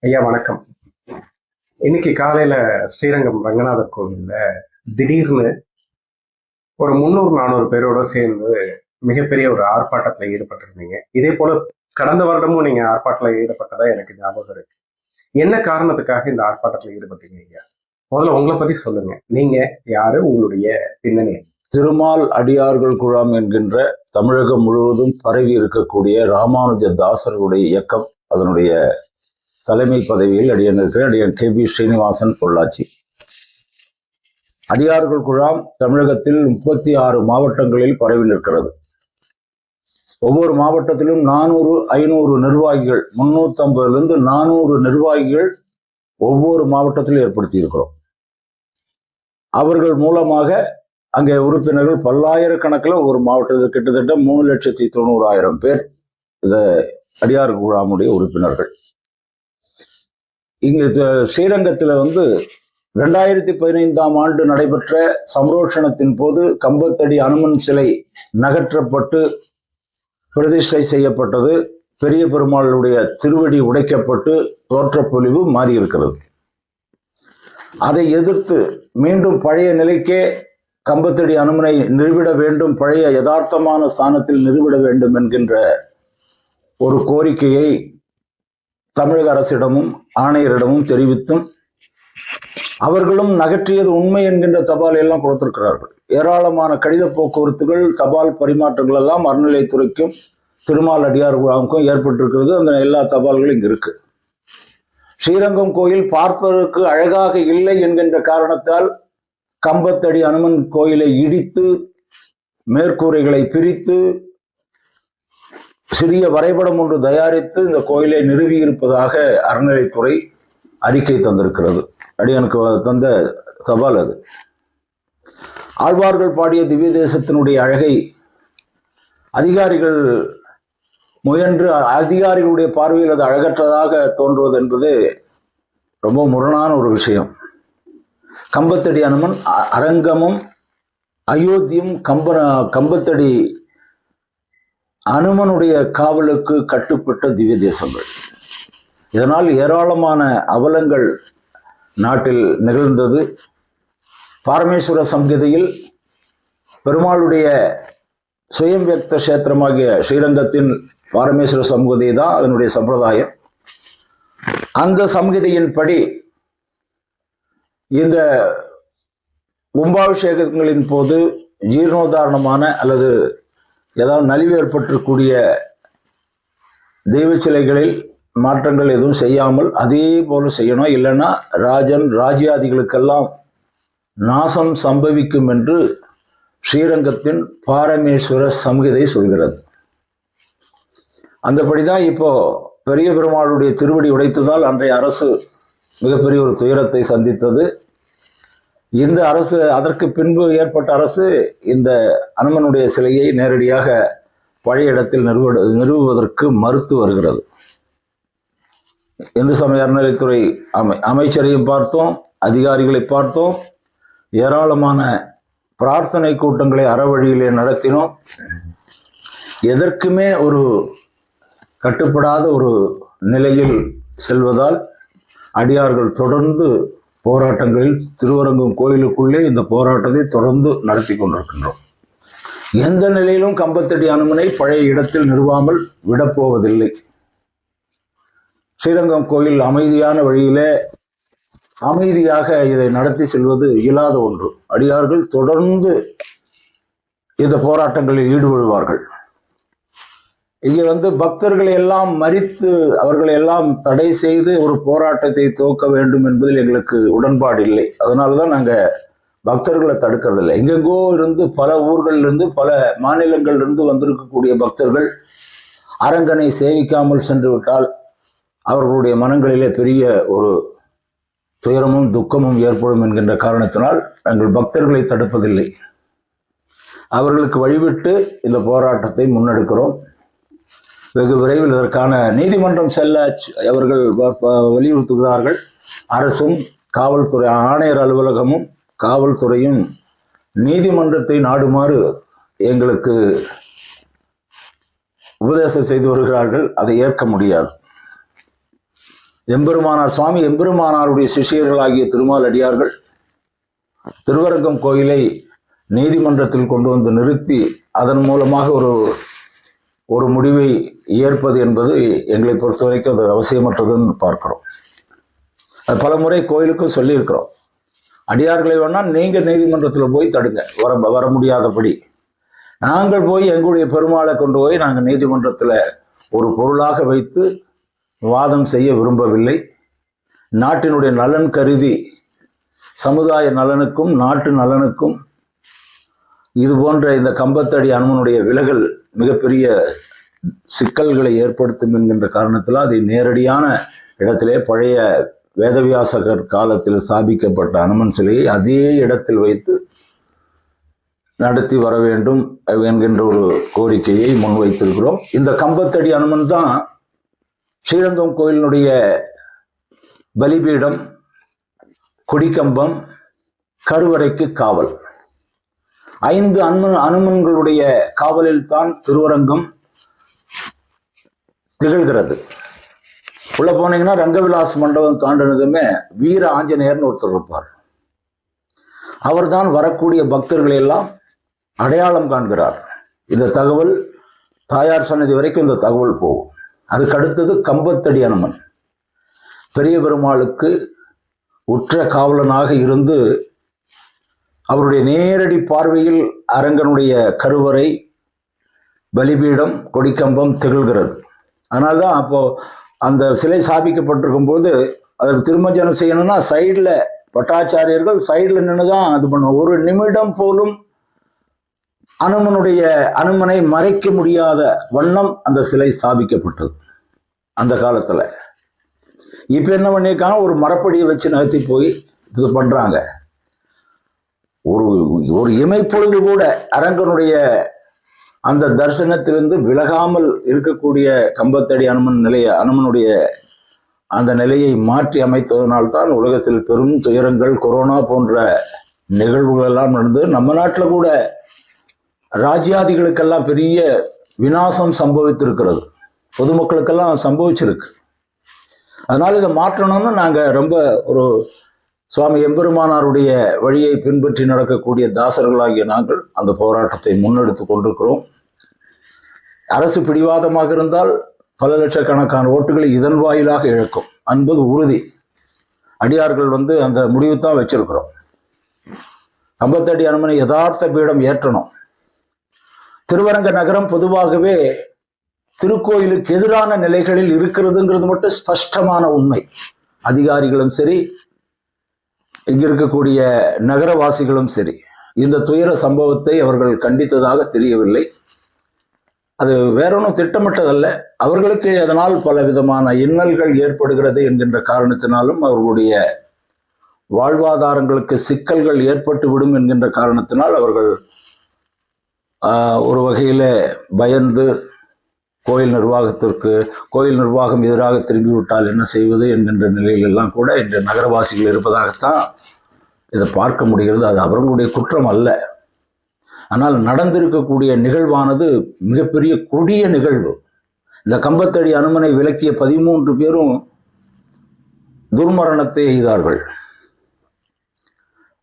ஐயா வணக்கம். இன்னைக்கு காலையில ஸ்ரீரங்கம் ரங்கநாதர் கோவில்ல திடீர்னு ஒரு 300-400 பேரோட சேர்ந்து மிகப்பெரிய ஒரு ஆர்ப்பாட்டத்துல ஈடுபட்டிருந்தீங்க. இதே போல கடந்த வருடமும் நீங்க ஆர்ப்பாட்டத்துல ஈடுபட்டதா எனக்கு ஞாபகம் இருக்கு. என்ன காரணத்துக்காக இந்த ஆர்ப்பாட்டத்துல ஈடுபட்டீங்க ஐயா? முதல்ல உங்களை பத்தி சொல்லுங்க. நீங்க யாரு? உங்களுடைய பின்னணி என்ன? திருமால் அடியார்கள் குழாம் என்கின்ற தமிழகம் முழுவதும் பரவி இருக்கக்கூடிய ராமானுஜ தாசர்களுடைய இயக்கம், அதனுடைய தலைமை பதவியில் அடியன் இருக்கிறேன். அடியன் கே.பி. ஸ்ரீனிவாசன், பொள்ளாச்சி. அடியார்கள் குழாம் தமிழகத்தில் 36 மாவட்டங்களில் பரவி நிற்கிறது. ஒவ்வொரு மாவட்டத்திலும் 400-500 நிர்வாகிகள், 350 400 நிர்வாகிகள் ஒவ்வொரு மாவட்டத்திலும் ஏற்படுத்தி இருக்கிறோம். அவர்கள் மூலமாக அங்கே உறுப்பினர்கள் பல்லாயிரக்கணக்கில் ஒரு மாவட்டத்தில் கிட்டத்தட்ட 3,90,000 பேர் இந்த அடியார் குழாமுடைய உறுப்பினர்கள். இங்கு ஸ்ரீரங்கத்தில் 2015ஆம் ஆண்டு நடைபெற்ற சம்ரோஷணத்தின் போது கம்பத்தடி அனுமன் சிலை நகற்றப்பட்டு பிரதிஷ்டை செய்யப்பட்டது. பெரிய பெருமாளுடைய திருவடி உடைக்கப்பட்டு தோற்றப்பொழிவு மாறியிருக்கிறது. அதை எதிர்த்து மீண்டும் பழைய நிலைக்கே கம்பத்தடி அனுமனை நிறுவிட வேண்டும், பழைய யதார்த்தமான ஸ்தானத்தில் நிறுவிட வேண்டும் என்கின்ற ஒரு கோரிக்கையை தமிழக அரசிடமும் ஆணையரிடமும் தெரிவித்தும் அவர்களும் நகற்றியது உண்மை என்கின்ற தபால் எல்லாம் கொடுத்திருக்கிறார்கள். ஏராளமான கடித போக்குவரத்துகள், தபால் பரிமாற்றங்கள் எல்லாம் அறநிலையத்துறைக்கும் திருமால் அடியார் குழாமுக்கும் ஏற்பட்டிருக்கிறது. அந்த எல்லா தபால்களும் இங்கு இருக்கு. ஸ்ரீரங்கம் கோயில் பார்ப்பதற்கு அழகாக இல்லை என்கின்ற காரணத்தால் கம்பத்தடி அனுமன் கோயிலை இடித்து மேற்கூரைகளை பிரித்து சிறிய வரைபடம் ஒன்று தயாரித்து இந்த கோயிலை நிறுவியிருப்பதாக அறநிலைத்துறை அறிக்கை தந்திருக்கிறது. அடியனுக்கு தந்த தபால் அது. ஆழ்வார்கள் பாடிய திவ்ய தேசத்தினுடைய அழகை அதிகாரிகள் முயன்று அதிகாரிகளுடைய பார்வையில் அது அழகற்றதாக தோன்றுவது என்பது ரொம்ப முரணான ஒரு விஷயம். கம்பத்தடி அனுமன் அரங்கமும் அயோத்தியும் கம்பத்தடி அனுமனுடைய காவலுக்கு கட்டுப்பட்ட திவ்ய தேசங்கள். இதனால் ஏராளமான அவலங்கள் நாட்டில் நிகழ்ந்தது. பாரமேஸ்வர சம்ஹிதையில் பெருமாளுடைய சுயம் வியக்த கஷேத்திரமாகிய ஸ்ரீரங்கத்தின் பாரமேஸ்வர சம்ஹிதை தான் அதனுடைய சம்பிரதாயம். அந்த சம்ஹிதையின்படி இந்த கும்பாபிஷேகங்களின் போது ஜீர்ணோதாரணமான அல்லது ஏதாவது நலிவு ஏற்பட்டிருக்கூடிய தெய்வ சிலைகளில் மாற்றங்கள் எதுவும் செய்யாமல் அதே போல செய்யணும். இல்லைன்னா ராஜ்யாதிகளுக்கெல்லாம் நாசம் சம்பவிக்கும் என்று ஸ்ரீரங்கத்தின் பாரமேஸ்வர சம்ஹிதை சொல்கிறது. அந்தபடிதான் இப்போ பெரிய பெருமாளுடைய திருவடி உடைத்ததால் அன்றைய அரசு மிகப்பெரிய ஒரு துயரத்தை சந்தித்தது. இந்த அரசு, அதற்கு பின்பு ஏற்பட்ட அரசு, இந்த அனுமனுடைய சிலையை நேரடியாக பழைய இடத்தில் நிறுவுவதற்கு மறுத்து வருகிறது. இந்து சமய அறநிலைத்துறை அமைச்சரையும் பார்த்தோம், அதிகாரிகளை பார்த்தோம், ஏராளமான பிரார்த்தனை கூட்டங்களை அறவழியிலே நடத்தினோம். எதற்குமே ஒரு கட்டுப்படாத ஒரு நிலையில் செல்வதால் அடியார்கள் தொடர்ந்து போராட்டங்களில் திருவரங்கம் கோயிலுக்குள்ளே இந்த போராட்டத்தை தொடர்ந்து நடத்தி கொண்டிருக்கின்றோம். எந்த நிலையிலும் கம்பத்தடி அனுமனை பழைய இடத்தில் நிறுவாமல் விடப்போவதில்லை. ஸ்ரீரங்கம் கோயில் அமைதியான வழியிலே அமைதியாக இதை நடத்தி செல்வது இயலாத ஒன்று. அடியார்கள் தொடர்ந்து இந்த போராட்டங்களில் ஈடுபடுவார்கள். இங்க பக்தர்களை எல்லாம் மறித்து அவர்களை எல்லாம் தடை செய்து ஒரு போராட்டத்தை துவக்க வேண்டும் என்பதில் எங்களுக்கு உடன்பாடு இல்லை. அதனாலதான் நாங்க பக்தர்களை தடுக்கிறது இல்லை. எங்கெங்கோ இருந்து பல ஊர்களிலிருந்து பல மாநிலங்களிலிருந்து வந்திருக்கக்கூடிய பக்தர்கள் அரங்கனை சேவிக்காமல் சென்று விட்டால் அவர்களுடைய மனங்களிலே பெரிய ஒரு துயரமும் துக்கமும் ஏற்படும் என்கின்ற காரணத்தினால் நாங்கள் பக்தர்களை தடுப்பதில்லை. அவர்களுக்கு வழிவிட்டு இந்த போராட்டத்தை முன்னெடுக்கிறோம். வெகு விரைவில் இதற்கான நீதிமன்றம் செல்ல அவர்கள் வலியுறுத்துகிறார்கள். அரசும் காவல்துறை ஆணையர் அலுவலகமும் காவல்துறையும் நீதிமன்றத்தை நாடுமாறு எங்களுக்கு உபதேசம் செய்து வருகிறார்கள். அதை ஏற்க முடியாது. எம்பெருமானார் சுவாமி எம்பெருமானாருடைய சிஷியர்களாகிய திருமால் அடியார்கள் திருவரங்கம் கோயிலை நீதிமன்றத்தில் கொண்டு வந்து நிறுத்தி அதன் மூலமாக ஒரு முடிவை ஏற்பது என்பது எங்களை பொறுத்த வரைக்கும் அது அவசியமற்றதுன்னு பார்க்கிறோம். அது பல முறை கோயிலுக்கும் சொல்லியிருக்கிறோம். அடியார்களை வேணா நீங்க நீதிமன்றத்தில் போய் தடுங்க, வர முடியாதபடி. நாங்கள் போய் எங்களுடைய பெருமாளை கொண்டு போய் நாங்கள் நீதிமன்றத்தில் ஒரு பொருளாக வைத்து வாதம் செய்ய விரும்பவில்லை. நாட்டினுடைய நலன் கருதி, சமுதாய நலனுக்கும் நாட்டு நலனுக்கும் இது போன்ற இந்த கம்பத்தடி அனுமனுடைய விலகல் மிகப்பெரிய சிக்கல்களை ஏற்படுத்தும் என்கின்ற காரணத்தில் அதை நேரடியான இடத்திலே பழைய வேதவியாசகர் காலத்தில் ஸ்தாபிக்கப்பட்ட அனுமன் சிலையை அதே இடத்தில் வைத்து நடத்தி வர வேண்டும் என்கின்ற ஒரு கோரிக்கையை முன்வைத்திருக்கிறோம். இந்த கம்பத்தடி அனுமன் தான் ஸ்ரீரங்கம் கோயிலினுடைய பலிபீடம், கொடிக்கம்பம், கருவறைக்கு காவல். 5 அனுமன்களுடைய காவலில் தான் திருவரங்கம் திகழ்கிறது. உள்ள போனீங்கன்னா ரங்கவிலாஸ் மண்டபம் தாண்டினதுமே வீர ஆஞ்சநேயர்னு ஒருத்தர் இருப்பார். அவர் தான் வரக்கூடிய பக்தர்களை எல்லாம் அடையாளம் காண்கிறார். இந்த தகவல் தாயார் சன்னதி வரைக்கும் இந்த தகவல் போகும். அதுக்கு அடுத்தது கம்பத்தடி அனுமன் பெரிய பெருமாளுக்கு உற்ற காவலனாக இருந்து அவருடைய நேரடி பார்வையில் அரங்கனுடைய கருவறை, பலிபீடம், கொடிக்கம்பம் திகழ்கிறது. அதனால்தான் அப்போ அந்த சிலை ஸ்தாபிக்கப்பட்டிருக்கும் போது அதற்கு திருமஞ்சனம் செய்யணும்னா சைடில் பட்டாச்சாரியர்கள் சைடில் நின்றுதான் அது பண்ணுவோம். ஒரு நிமிடம் போலும் அனுமனை மறைக்க முடியாத வண்ணம் அந்த சிலை ஸ்தாபிக்கப்பட்டது அந்த காலத்துல. இப்ப என்ன பண்ணியிருக்காங்க, ஒரு மரப்படியை வச்சு நகர்த்தி போய் இது பண்றாங்க. ஒரு இமைப்பொழுது கூட அரங்கனுடைய அந்த தரிசனத்திலிருந்து விலகாமல் இருக்கக்கூடிய கம்பத்தடி அனுமனுடைய அந்த நிலையை மாற்றி அமைத்ததனால்தான் உலகத்தில் பெரும் துயரங்கள், கொரோனா போன்ற நிகழ்வுகள் எல்லாம் நடந்து நம்ம நாட்டில் கூட ராஜ்யாதிகளுக்கெல்லாம் பெரிய விநாசம் சம்பவித்திருக்கிறது, பொதுமக்களுக்கெல்லாம் சம்பவிச்சிருக்கு. அதனால இதை மாற்றணும்னு நாங்க ரொம்ப ஒரு சுவாமி எம்பெருமானாருடைய வழியை பின்பற்றி நடக்கக்கூடிய தாசர்களாகிய நாங்கள் அந்த போராட்டத்தை முன்னெடுத்து கொண்டிருக்கிறோம். அரசு பிடிவாதமாக இருந்தால் பல லட்சக்கணக்கான ஓட்டுகளை இதன் வாயிலாக இழக்கும் என்பது உறுதி. அடியார்கள் அந்த முடிவு தான் வச்சிருக்கிறோம். கம்பத்தடி அனுமனை யதார்த்த பீடம் ஏற்றணும். திருவரங்க நகரம் பொதுவாகவே திருக்கோயிலுக்கு எதிரான நிலைகளில் இருக்கிறதுங்கிறது மட்டும் ஸ்பஷ்டமான உண்மை. அதிகாரிகளும் சரி, இங்க இருக்கக்கூடிய நகரவாசிகளும் சரி, இந்த துயர சம்பவத்தை அவர்கள் கண்டித்ததாக தெரியவில்லை. அது வேற ஒன்றும் திட்டமிட்டதல்ல. அவர்களுக்கு அதனால் பல விதமான இன்னல்கள் ஏற்படுகிறது என்கின்ற காரணத்தினாலும் அவர்களுடைய வாழ்வாதாரங்களுக்கு சிக்கல்கள் ஏற்பட்டு விடும் என்கின்ற காரணத்தினால் அவர்கள் ஒரு வகையில பயந்து கோயில் நிர்வாகம் எதிராக திரும்பிவிட்டால் என்ன செய்வது என்கின்ற நிலையிலெல்லாம் கூட இன்று நகரவாசிகள் இருப்பதாகத்தான் இதை பார்க்க முடிகிறது. அது அவர்களுடைய குற்றம் அல்ல. ஆனால் நடந்திருக்கக்கூடிய நிகழ்வானது மிகப்பெரிய கொடிய நிகழ்வு. இந்த கம்பத்தடி அனுமனை விலக்கிய 13 பேரும் துர்மரணத்தை எய்தார்கள்.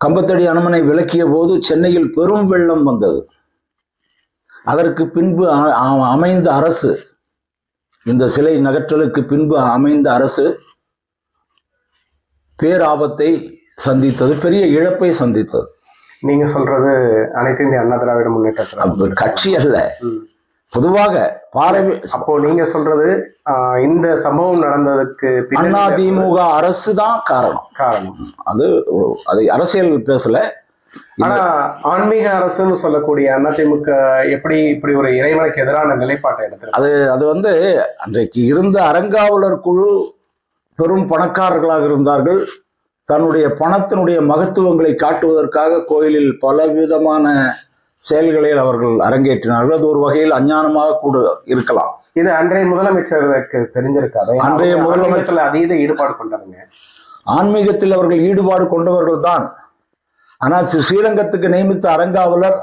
கம்பத்தடி அனுமனை விலக்கிய போது சென்னையில் பெரும் வெள்ளம் வந்தது. அதற்கு பின்பு அமைந்த அரசு, இந்த சிலை நகற்றலுக்கு பின்பு அமைந்த அரசு பேராபத்தை சந்தித்தது, பெரிய இழப்பை சந்தித்தது. நீங்க சொல்றது அனைத்து இந்திய அண்ணா திராவிட முன்னேற்ற கட்சி அல்ல, பொதுவாக அப்போ நீங்க சொல்றது இந்த சம்பவம் நடந்ததுக்கு அதிமுக அரசு தான் காரணம். அது அரசியல் பேசல. ஆனா ஆன்மீக அரசுன்னு சொல்லக்கூடிய அதிமுக எப்படி இப்படி ஒரு இறைவனுக்கு எதிரான நிலைப்பாட்டை எடுத்து அது அன்றைக்கு இருந்த அறங்காவலர் குழு பெரும் பணக்காரர்களாக இருந்தார்கள். தன்னுடைய பணத்தினுடைய மகத்துவங்களை காட்டுவதற்காக கோயிலில் பலவிதமான செயல்களில் அவர்கள் அரங்கேற்றினார்கள். அது ஒரு வகையில் அஞ்ஞானமாக கூட இருக்கலாம். இது அன்றைய முதலமைச்சருக்கு தெரிஞ்சிருக்காது. அன்றைய முதலமைச்சர் அதீத ஈடுபாடு கொண்டாங்க. ஆன்மீகத்தில் அவர்கள் ஈடுபாடு கொண்டவர்கள் தான். ஆனால் ஸ்ரீரங்கத்துக்கு நியமித்த அறங்காவலர்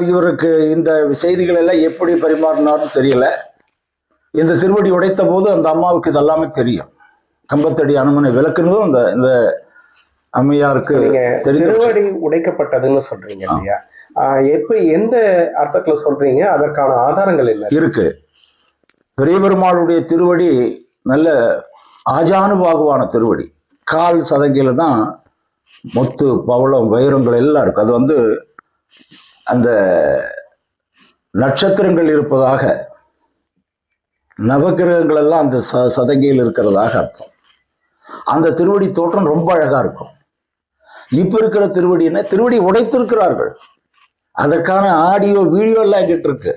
இவருக்கு இந்த செய்திகள் எல்லாம் எப்படி பரிமாறினார்னு தெரியல. இந்த திருவடி உடைத்த போது அந்த அம்மாவுக்கு இதெல்லாமே தெரியும். கம்பத்தடி அனுமனை விளக்குனதும் இந்த இந்த அம்மையாருக்கு திருவடி உடைக்கப்பட்டதுன்னு சொல்றீங்க இல்லையா? எப்படி எந்த அர்த்தத்துல சொல்றீங்க? அதற்கான ஆதாரங்கள் என்ன இருக்கு? பெரிய பெருமாளுடைய திருவடி நல்ல ஆஜானுபாகுவான திருவடி. கால் சதங்கில தான் முத்து பவளம் வைரங்கள் எல்லாம் இருக்கு. அது வந்து அந்த நட்சத்திரங்கள் இருப்பதாக, நவகிரகங்கள் எல்லாம் அந்த சதங்கியில் இருக்கிறதாக அர்த்தம். அந்த திருவடி தோற்றம் ரொம்ப அழகா இருக்கும். இப்ப இருக்கிற திருவடி என்ன, திருவடி உடைத்திருக்கிறார்கள். அதற்கான ஆடியோ வீடியோ எல்லாம் எங்கிட்ட இருக்கு.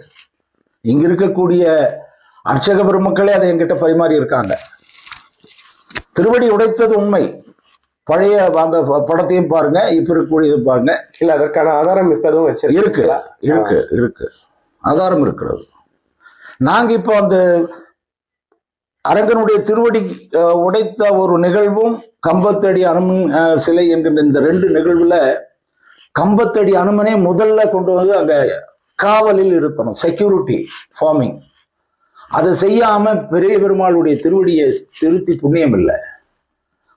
இங்க இருக்கக்கூடிய அர்ச்சக பெருமக்களே அதை என்கிட்ட பரிமாறி இருக்காங்க. திருவடி உடைத்தது உண்மை. பழைய அந்த படத்தையும் பாருங்க, இப்ப இருக்கக்கூடியது பாருங்க. இல்ல, அதற்கான ஆதாரம் இப்பதும் வச்சு இருக்கு இருக்கு இருக்கு ஆதாரம் இருக்கிறது. நாங்க இப்போ அந்த அரங்கனுடைய திருவடி உடைத்த ஒரு நிகழ்வும் கம்பத்தடி அனுமன் சிலை என்கின்ற இந்த ரெண்டு நிகழ்வுல கம்பத்தடி அனுமனே முதல்ல கொண்டு வந்து அங்க காவலில் இருக்கணும், செக்யூரிட்டி ஃபார்மிங். அதை செய்யாம பெரிய பெருமாளுடைய திருவடியை திருத்தி புண்ணியம் இல்லை.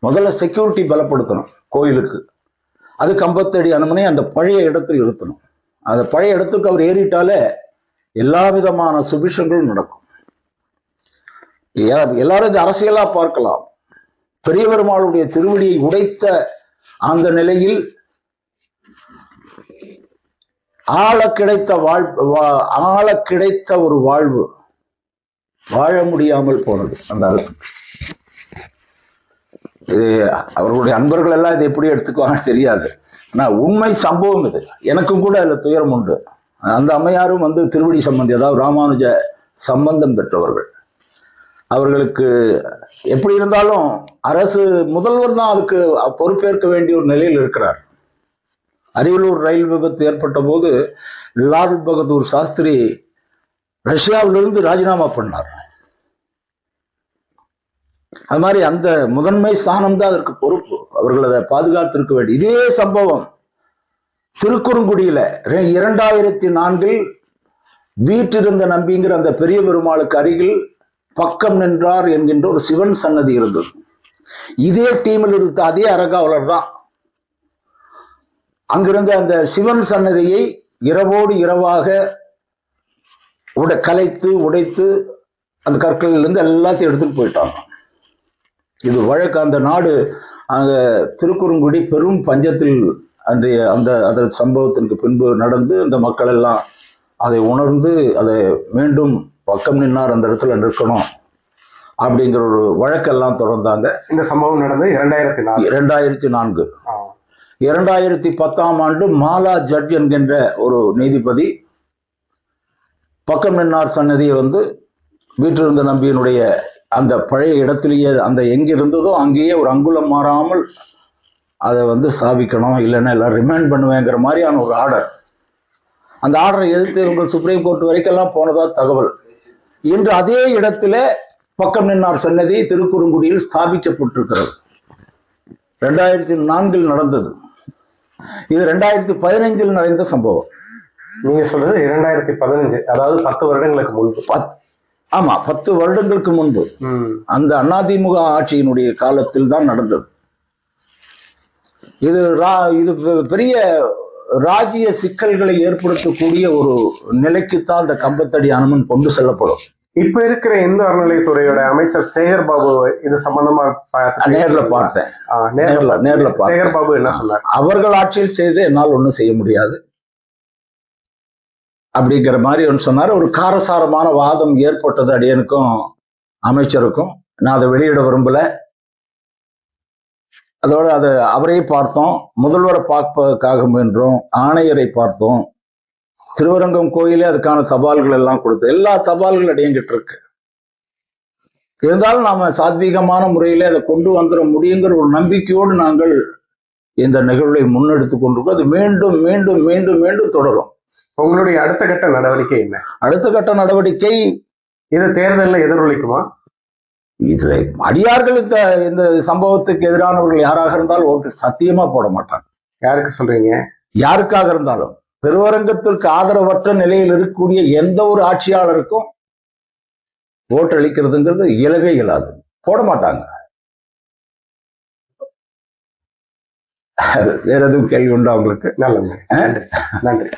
முதல்ல செக்யூரிட்டி பலப்படுத்தணும் கோயிலுக்கு. அது கம்பத்தடி அனுமனை அந்த பழைய இடத்தில் இருக்கணும். அந்த பழைய இடத்துக்கு அவர் ஏறிட்டாலே எல்லா விதமான சுபிஷங்களும் நடக்கும். எல்லாரும் இந்த அரசியலா பார்க்கலாம். பெரிய பெருமாளுடைய திருவடியை உடைத்த அந்த நிலையில் ஆழ கிடைத்த ஒரு வாழ்வு வாழ முடியாமல் போனது அந்த அரசு. இது அவர்களுடைய அன்பர்கள் எல்லாம் இதை எப்படி எடுத்துக்குவாங்க தெரியாது. ஆனா உண்மை சம்பவம் இது. எனக்கும் கூட அதுல துயரம் உண்டு. அந்த அம்மையாரும் வந்து திருவடி சம்பந்தி, அதாவது ராமானுஜ சம்பந்தம் பெற்றவர்கள். அவர்களுக்கு எப்படி இருந்தாலும் அரசு முதல்வர் தான் அதுக்கு பொறுப்பேற்க வேண்டிய ஒரு நிலையில் இருக்கிறார். அரியலூர் ரயில் விபத்து ஏற்பட்ட போது லால் பகதூர் சாஸ்திரி ரஷ்யாவிலிருந்து ராஜினாமா பண்ணார். அது மாதிரி அந்த முதன்மை ஸ்தானம் தான் அதற்கு பொறுப்பு. அவர்கள் அதை பாதுகாத்திருக்க வேண்டும். இதே சம்பவம் திருக்குறுங்குடியில 2004 வீற்றிருந்த நம்பிங்கிற அந்த பெரிய பெருமாளுக்கு அருகில் பக்கம் நின்றார் என்கின்ற ஒரு சிவன் சன்னதி இருந்தது. இதே டீமில் இருந்த அதே அறங்காவலர் தான் அங்கிருந்த அந்த சிவன் சன்னதியை இரவோடு இரவாக கலைத்து உடைத்து அந்த கற்களில் இருந்து எல்லாத்தையும் எடுத்துட்டு போயிட்டாங்க. இது வழக்கு. அந்த நாடு, அந்த திருக்குறுங்குடி பெரும் பஞ்சத்தில் அன்றைய அந்த சம்பவத்திற்கு பின்பு நடந்து அந்த மக்கள் எல்லாம் அதை உணர்ந்து அதை மீண்டும் பக்கம் நின்னார், அந்த இடத்துல நிற்கணும் அப்படிங்கிற ஒரு வழக்கெல்லாம் தொடர்ந்தாங்க. இந்த சம்பவம் நடந்து 2004. 2010 மாலா ஜட்ஜ் என்கின்ற ஒரு நீதிபதி பக்கம் நின்னார் சன்னதியை வந்து வீற்றிருந்த நம்பியினுடைய அந்த பழைய இடத்திலேயே, அந்த எங்க இருந்ததோ அங்கேயே ஒரு அங்குலம் மாறாமல் அதை வந்து ஸ்தாபிக்கணும், இல்லைன்னா எல்லாம் ரிமைண்ட் பண்ணுவேங்கிற மாதிரியான ஒரு ஆர்டர். அந்த ஆர்டரை எதிர்த்து இவங்க சுப்ரீம் கோர்ட் வரைக்கெல்லாம் போனதா தகவல். இன்று அதே இடத்துல பக்கம் நின்னார் சன்னதி திருக்குறுங்குடியில் ஸ்தாபிக்கப்பட்டிருக்கிறது. 2004 நடந்தது. இது 2015 நடந்த சம்பவம். நீங்க சொல்றது 2015, அதாவது 10 வருடங்களுக்கு முன்பு. ஆமா, 10 வருடங்களுக்கு முன்பு அந்த அதிமுக ஆட்சியினுடைய காலத்தில் தான் நடந்தது. இது பெரிய ராஜ்ய சிக்கல்களை ஏற்படுத்தக்கூடிய ஒரு நிலைக்குத்தான் இந்த கம்பத்தடி அனுமன் கொண்டு செல்லப்படும். இப்ப இருக்கிற இந்து அறநிலையத்துறையோட அமைச்சர் சேகர் பாபு இது சம்பந்தமா நேர்ல பார்த்தேன். சேகர் பாபு என்ன சொன்னார்? அவர்கள் ஆட்சியில் செய்து என்னால் ஒன்றும் செய்ய முடியாது அப்படிங்கிற மாதிரி ஒன்று சொன்னார். ஒரு காரசாரமான வாதம் ஏற்பட்டது அடியனுக்கும் அமைச்சருக்கும். நான் அதை வெளியிட விரும்பல. அதோட அதை அவரையே பார்த்தோம், முதல்வரை பார்ப்பதற்காக முயன்றோம், ஆணையரை பார்த்தோம், திருவரங்கம் கோயிலே அதுக்கான தபால்கள் எல்லாம் கொடுத்து எல்லா தபால்கள் அடையங்கிட்டு இருக்கு. இருந்தாலும் நாம சாத்வீகமான முறையிலே அதை கொண்டு வந்துட முடியுங்கிற ஒரு நம்பிக்கையோடு நாங்கள் இந்த நிகழ்வை முன்னெடுத்து கொண்டிருக்கோம். அது மீண்டும் மீண்டும் மீண்டும் மீண்டும் தொடரும். உங்களுடைய அடுத்த கட்ட நடவடிக்கை என்ன? அடுத்த கட்ட நடவடிக்கை இது தேர்தலில் எதிரொலிக்குமா? இதுல அடியார்கள் இந்த சம்பவத்துக்கு எதிரானவர்கள் யாராக இருந்தாலும் ஓட்டு சத்தியமா போட மாட்டாங்க. யாருக்கு சொல்றீங்க? யாருக்காக இருந்தாலும். திருவரங்கத்திற்கு ஆதரவற்ற நிலையில் இருக்கக்கூடிய எந்த ஒரு ஆட்சியாளருக்கும் ஓட்டு அளிக்கிறதுங்கிறது இயலவே இயலாது, போட மாட்டாங்க. வேற எதுவும் கேள்வி உண்டா உங்களுக்கு? நல்லது, நன்றி.